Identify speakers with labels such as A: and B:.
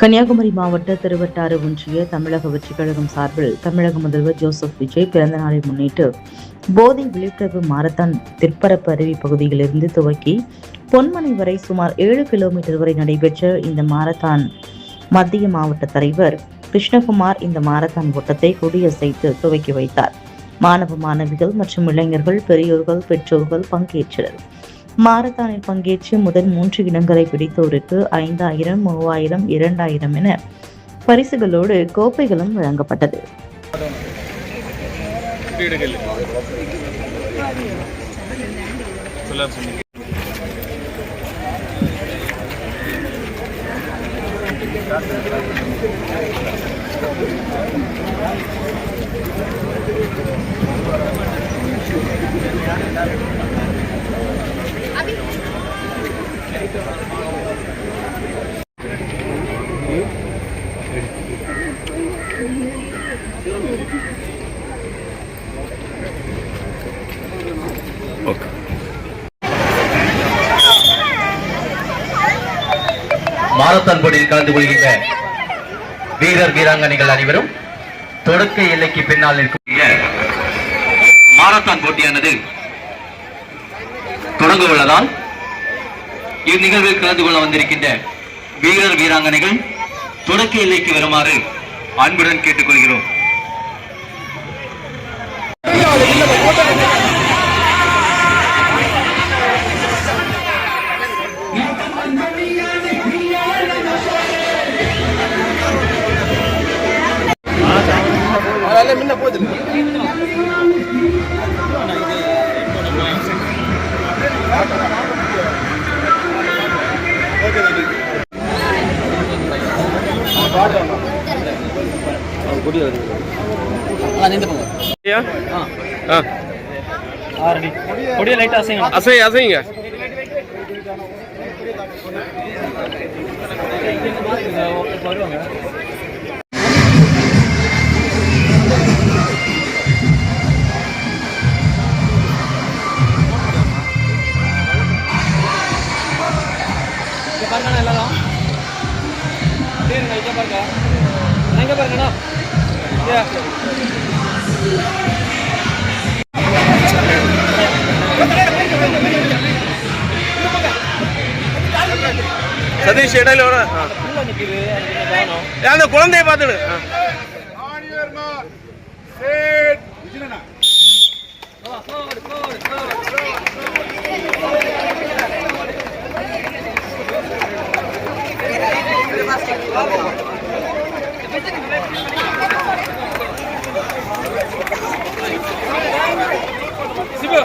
A: கன்னியாகுமரி மாவட்ட திருவட்டாறு ஒன்றிய தமிழக வெற்றிக் கழகம் சார்பில் தமிழக முதல்வர் ஜோசப் விஜய் பிறந்த நாளை முன்னிட்டு போதை விழிப்புணர்வு மாரத்தான் திற்பரப்பு அருவி பகுதியிலிருந்து துவக்கி பொன்மனை வரை சுமார் 7 கிலோமீட்டர் வரை நடைபெற்ற இந்த மாரத்தான் மத்திய மாவட்ட தலைவர் கிருஷ்ணகுமார் இந்த மாரத்தான் ஓட்டத்தை கொடியசைத்து துவக்கி வைத்தார். மாணவ மாணவிகள் மற்றும் இளைஞர்கள், பெரியோர்கள், பெற்றோர்கள் பங்கேற்றனர். மாரத்தானில் பங்கேற்று முதல் 3 இடங்களை பிடித்தோருக்கு 5000, 3000, 2000 என பரிசுகளோடு கோப்பைகளும் வழங்கப்பட்டது.
B: மாரத்தான் போட்டியில் கலந்து கொள்கின்ற வீரர் வீராங்கனைகள் அனைவரும் தொடக்க எல்லைக்கு பின்னால் இருக்கக்கூடிய மாரத்தான் போட்டியானது தொடங்க உள்ளதால் இந்நிகழ்வில் கலந்து கொள்ள வந்திருக்கின்ற வீரர் வீராங்கனைகள் தொடக்க எல்லைக்கு வருமாறு அன்புடன் கேட்டுக்கொள்கிறோம்.
C: அசைங்க
D: பாருங்க எல்லாரும் எங்க பாருங்கண்ணா
C: சதீஷ் இடையில வர அந்த குழந்தைய பார்த்துடு.
D: சிபு